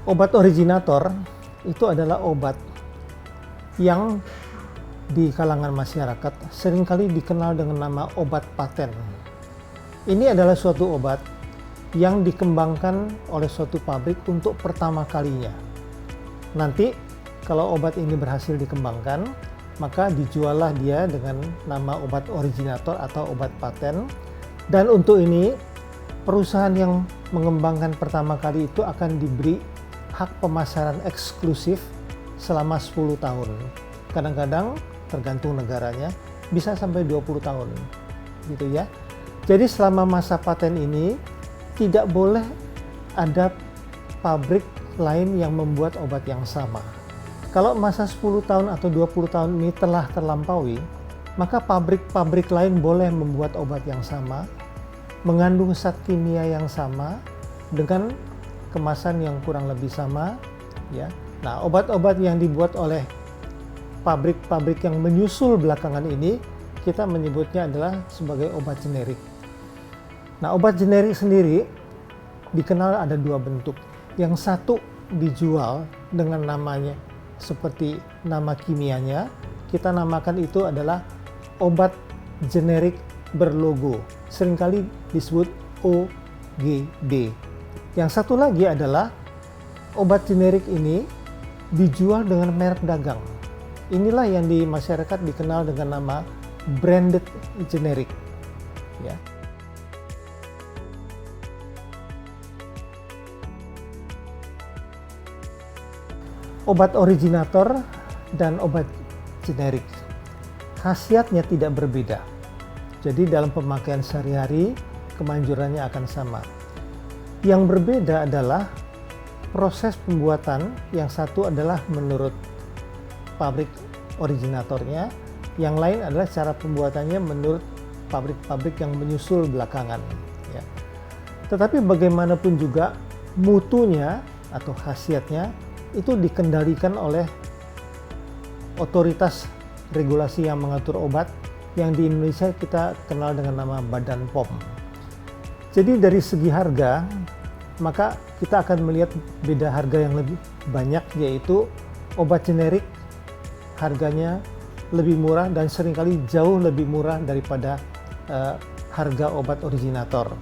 Obat originator itu adalah obat yang di kalangan masyarakat seringkali dikenal dengan nama obat paten. Ini adalah suatu obat yang dikembangkan oleh suatu pabrik untuk pertama kalinya. Nanti kalau obat ini berhasil dikembangkan, maka dijuallah dia dengan nama obat originator atau obat paten. Dan untuk ini, perusahaan yang mengembangkan pertama kali itu akan diberi hak pemasaran eksklusif selama 10 tahun. Kadang-kadang tergantung negaranya bisa sampai 20 tahun. Gitu ya. Jadi selama masa paten ini tidak boleh ada pabrik lain yang membuat obat yang sama. Kalau masa 10 tahun atau 20 tahun ini telah terlampaui, maka pabrik-pabrik lain boleh membuat obat yang sama, mengandung zat kimia yang sama, dengan kemasan yang kurang lebih sama. Ya. Nah, obat-obat yang dibuat oleh pabrik-pabrik yang menyusul belakangan ini, kita menyebutnya adalah sebagai obat generik. Nah, obat generik sendiri dikenal ada dua bentuk. Yang satu dijual dengan namanya seperti nama kimianya, kita namakan itu adalah obat generik berlogo, seringkali disebut OGB. Yang satu lagi adalah obat generik ini dijual dengan merek dagang. Inilah yang di masyarakat dikenal dengan nama branded generic. Ya. Obat originator dan obat generik khasiatnya tidak berbeda. Jadi dalam pemakaian sehari-hari kemanjurannya akan sama. Yang berbeda adalah proses pembuatan. Yang satu adalah menurut pabrik originatornya, yang lain adalah cara pembuatannya menurut pabrik-pabrik yang menyusul belakangan. Ya. Tetapi bagaimanapun juga mutunya atau khasiatnya itu dikendalikan oleh otoritas regulasi yang mengatur obat, yang di Indonesia kita kenal dengan nama Badan POM. Jadi dari segi harga, maka kita akan melihat beda harga yang lebih banyak, yaitu obat generik harganya lebih murah dan seringkali jauh lebih murah daripada harga obat originator.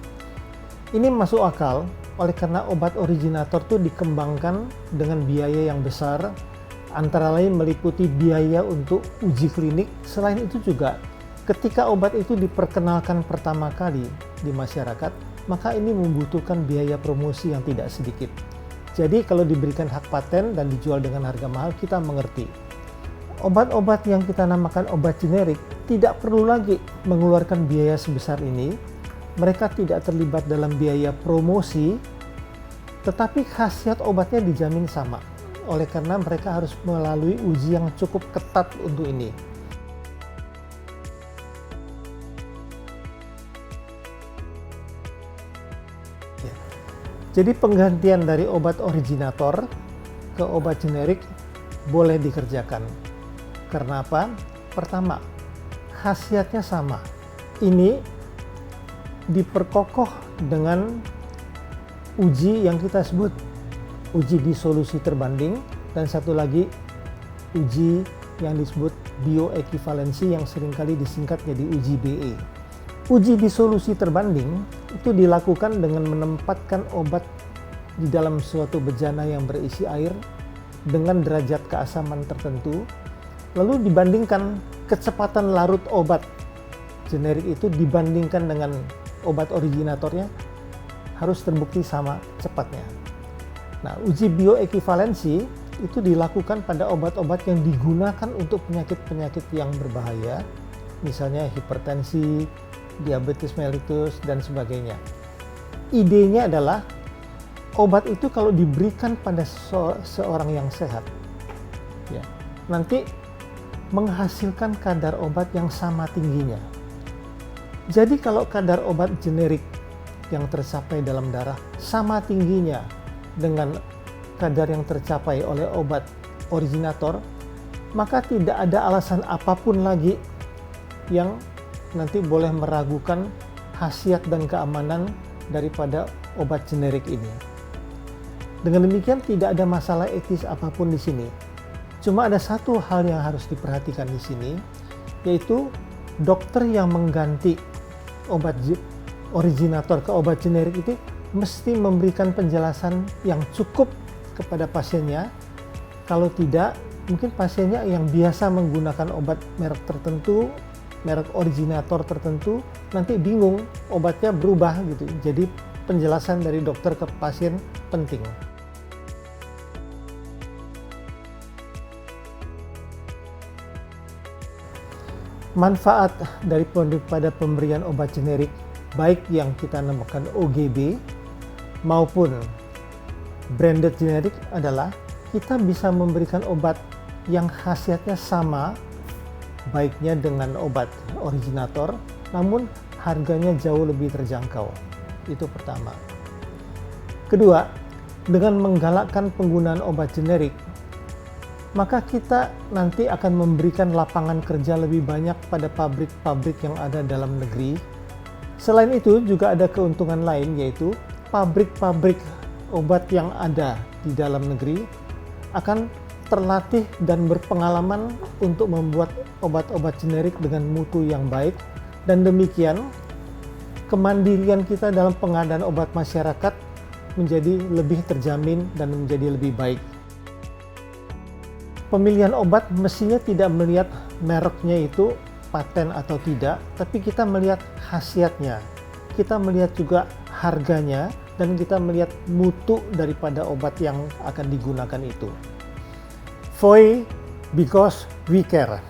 Ini masuk akal oleh karena obat originator itu dikembangkan dengan biaya yang besar, antara lain meliputi biaya untuk uji klinik. Selain itu juga ketika obat itu diperkenalkan pertama kali di masyarakat, maka ini membutuhkan biaya promosi yang tidak sedikit. Jadi kalau diberikan hak paten dan dijual dengan harga mahal, kita mengerti. Obat-obat yang kita namakan obat generik tidak perlu lagi mengeluarkan biaya sebesar ini. Mereka tidak terlibat dalam biaya promosi, tetapi khasiat obatnya dijamin sama. Oleh karena mereka harus melalui uji yang cukup ketat untuk ini. Ya. Jadi penggantian dari obat originator ke obat generik boleh dikerjakan. Karena apa? Pertama, khasiatnya sama. Ini diperkokoh dengan uji yang kita sebut uji disolusi terbanding, dan satu lagi uji yang disebut bioekivalensi yang seringkali disingkat jadi uji BE. Uji disolusi terbanding itu dilakukan dengan menempatkan obat di dalam suatu bejana yang berisi air dengan derajat keasaman tertentu, lalu dibandingkan kecepatan larut obat generik itu dibandingkan dengan obat originatornya harus terbukti sama cepatnya. Nah, uji bioekivalensi itu dilakukan pada obat-obat yang digunakan untuk penyakit-penyakit yang berbahaya, misalnya hipertensi, diabetes mellitus, dan sebagainya. Idenya adalah obat itu kalau diberikan pada seorang yang sehat, ya, nanti menghasilkan kadar obat yang sama tingginya. Jadi kalau kadar obat generik yang tercapai dalam darah sama tingginya dengan kadar yang tercapai oleh obat originator, maka tidak ada alasan apapun lagi yang nanti boleh meragukan khasiat dan keamanan daripada obat generik ini. Dengan demikian tidak ada masalah etis apapun di sini. Cuma ada satu hal yang harus diperhatikan di sini, yaitu dokter yang mengganti obat originator ke obat generik itu mesti memberikan penjelasan yang cukup kepada pasiennya. Kalau tidak, mungkin pasiennya yang biasa menggunakan obat merek tertentu, merek originator tertentu, nanti bingung, obatnya berubah gitu. Jadi penjelasan dari dokter ke pasien penting. Manfaat daripada pemberian obat generik, baik yang kita namakan OGB maupun branded generik, adalah kita bisa memberikan obat yang khasiatnya sama baiknya dengan obat originator, namun harganya jauh lebih terjangkau. Itu pertama. Kedua, dengan menggalakkan penggunaan obat generik, maka kita nanti akan memberikan lapangan kerja lebih banyak pada pabrik-pabrik yang ada dalam negeri. Selain itu juga ada keuntungan lain, yaitu pabrik-pabrik obat yang ada di dalam negeri akan terlatih dan berpengalaman untuk membuat obat-obat generik dengan mutu yang baik, dan demikian kemandirian kita dalam pengadaan obat masyarakat menjadi lebih terjamin dan menjadi lebih baik. Pemilihan obat mestinya tidak melihat mereknya itu paten atau tidak, tapi kita melihat khasiatnya, kita melihat juga harganya, dan kita melihat mutu daripada obat yang akan digunakan itu. Voy because we care.